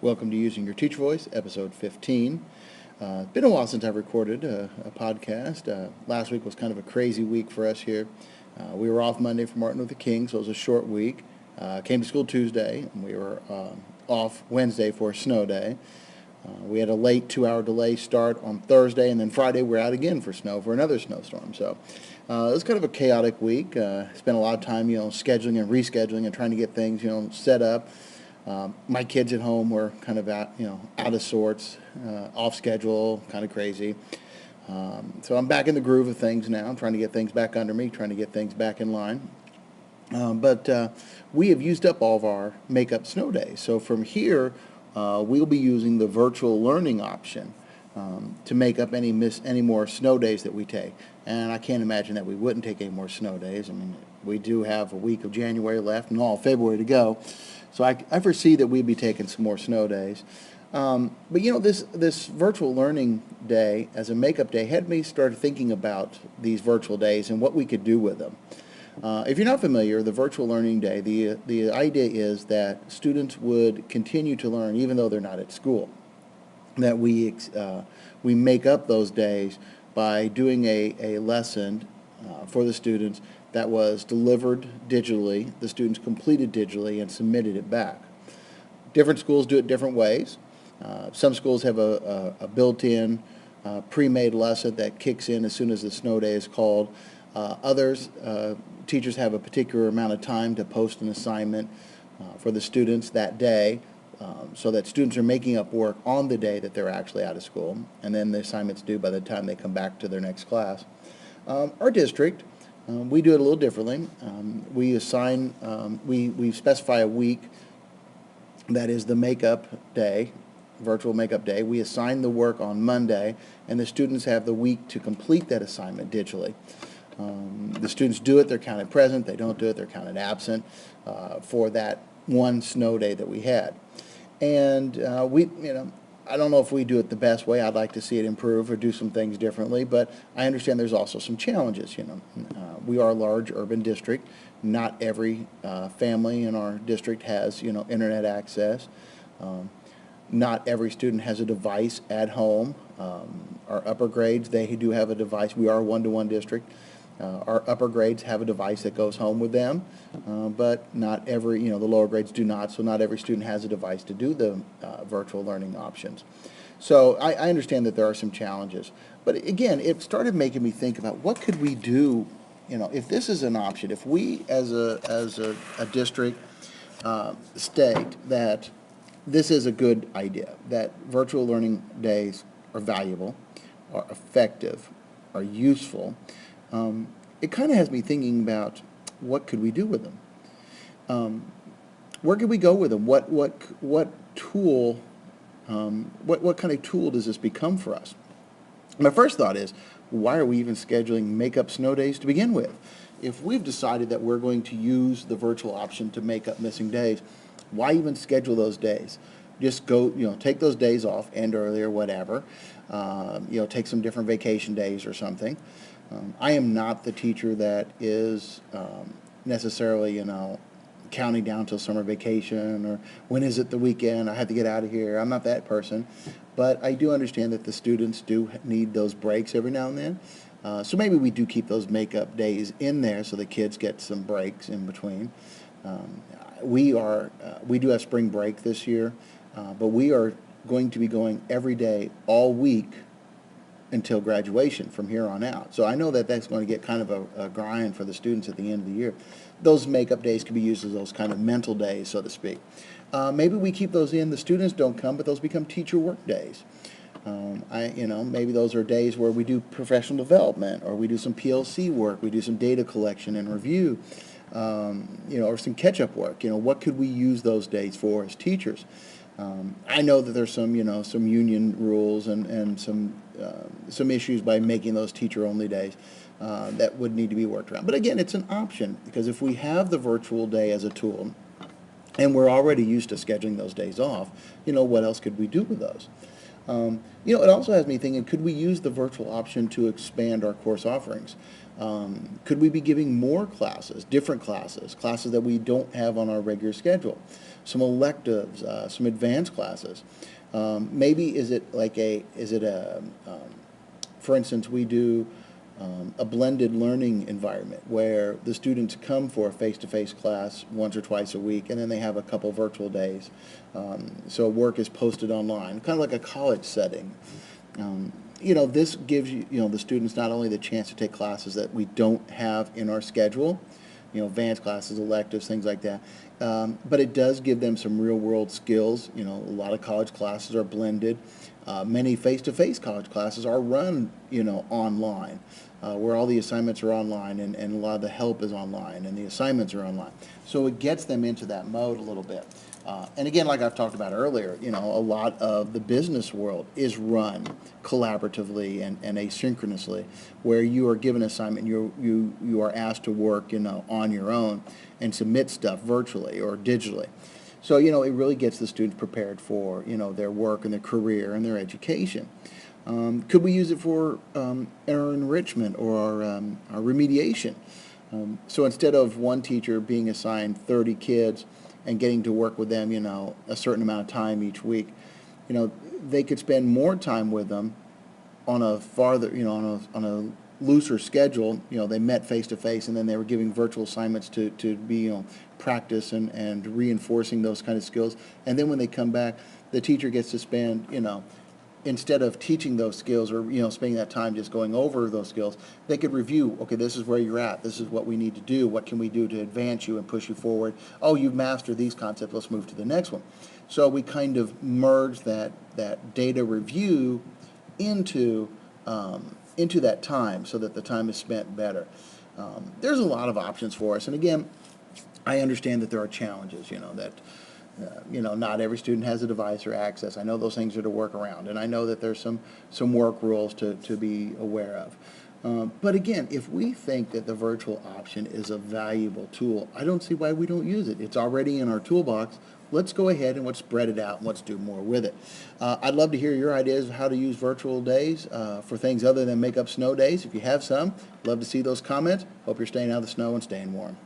Welcome to Using Your Teacher Voice, episode 15. It's been a while since I've recorded a podcast. Last week was kind of a crazy week for us here. We were off Monday for Martin Luther King, so it was a short week. Came to school Tuesday, and we were off Wednesday for a snow day. We had a late 2-hour delay start on Thursday, and then Friday we're out again for snow for another snowstorm. So it was kind of a chaotic week. Spent a lot of time, scheduling and rescheduling and trying to get things, set up. My kids at home were kind of out of sorts, off schedule, kind of crazy. So I'm back in the groove of things now. I'm trying to get things back under me, trying to get things back in line. But we have used up all of our make-up snow days. So from here, we'll be using the virtual learning option to make up any more snow days that we take. And I can't imagine that we wouldn't take any more snow days. I mean, we do have a week of January left and all February to go. So I foresee that we'd be taking some more snow days. But this virtual learning day as a makeup day had me start thinking about these virtual days and what we could do with them. If you're not familiar, the virtual learning day, the idea is that students would continue to learn even though they're not at school. That we make up those days by doing a lesson for the students that was delivered digitally, the students completed digitally, and submitted it back. Different schools do it different ways. Some schools have a built-in, pre-made lesson that kicks in as soon as the snow day is called. Others, teachers have a particular amount of time to post an assignment for the students that day, so that students are making up work on the day that they're actually out of school, and then the assignment's due by the time they come back to their next class. Our district, we do it a little differently. We specify a week that is the makeup day, virtual makeup day. We assign the work on Monday, and the students have the week to complete that assignment digitally. The students do it, they're counted present. They don't do it, they're counted absent for that one snow day that we had. And I don't know if we do it the best way. I'd like to see it improve or do some things differently, but I understand there's also some challenges. We are a large urban district. Not every family in our district has internet access. Not every student has a device at home. Our upper grades, they do have a device. We are a one-to-one district. Our upper grades have a device that goes home with them, but not every, the lower grades do not, so not every student has a device to do the virtual learning options. So I understand that there are some challenges, but again, it started making me think about what could we do, if this is an option, if we as a district state that this is a good idea, that virtual learning days are valuable, are effective, are useful. It kind of has me thinking about what could we do with them. Where could we go with them? What tool? What kind of tool does this become for us? My first thought is, why are we even scheduling make-up snow days to begin with? If we've decided that we're going to use the virtual option to make up missing days, why even schedule those days? Just go, take those days off, end early or whatever. Take some different vacation days or something. I am not the teacher that is necessarily, counting down till summer vacation or when is it the weekend, I have to get out of here. I'm not that person. But I do understand that the students do need those breaks every now and then. So maybe we do keep those makeup days in there so the kids get some breaks in between. We do have spring break this year, but we are going to be going every day all week until graduation from here on out. So I know that that's going to get kind of a grind for the students at the end of the year. Those makeup days can be used as those kind of mental days, so to speak. Maybe we keep those in. The students don't come, but those become teacher work days. Maybe those are days where we do professional development, or we do some PLC work, we do some data collection and review, or some catch-up work. What could we use those days for as teachers? I know that there's some union rules and some issues by making those teacher-only days that would need to be worked around. But again, it's an option, because if we have the virtual day as a tool, and we're already used to scheduling those days off, what else could we do with those? It also has me thinking, could we use the virtual option to expand our course offerings? Could we be giving more classes, different classes, classes that we don't have on our regular schedule, some electives, some advanced classes? Maybe for instance, we do a blended learning environment where the students come for a face-to-face class once or twice a week, and then they have a couple virtual days. So work is posted online, kind of like a college setting. This gives the students not only the chance to take classes that we don't have in our schedule, advanced classes, electives, things like that. But it does give them some real-world skills. A lot of college classes are blended. Many face-to-face college classes are run, online, where all the assignments are online and a lot of the help is online and the assignments are online. So it gets them into that mode a little bit. And again, like I've talked about earlier, a lot of the business world is run collaboratively and asynchronously, where you are given an assignment, you are asked to work, on your own and submit stuff virtually or digitally. So, it really gets the students prepared for, their work and their career and their education. Could we use it for our enrichment or our remediation? So instead of one teacher being assigned 30 kids and getting to work with them, a certain amount of time each week, they could spend more time with them on a farther, on a looser schedule. They met face to face, and then they were giving virtual assignments to be, practice and reinforcing those kind of skills. And then when they come back, the teacher gets to spend, instead of teaching those skills or spending that time just going over those skills, they could review, okay, this is where you're at, this is what we need to do, what can we do to advance you and push you forward. Oh, you've mastered these concepts, let's move to the next one. So we kind of merge that data review into that time so that the time is spent better. There's a lot of options for us, and again, I understand that there are challenges, not every student has a device or access. I know those things are to work around, and I know that there's some work rules to be aware of. But again, if we think that the virtual option is a valuable tool, I don't see why we don't use it. It's already in our toolbox. Let's go ahead and let's spread it out and let's do more with it. I'd love to hear your ideas of how to use virtual days for things other than make up snow days. If you have some, love to see those comments. Hope you're staying out of the snow and staying warm.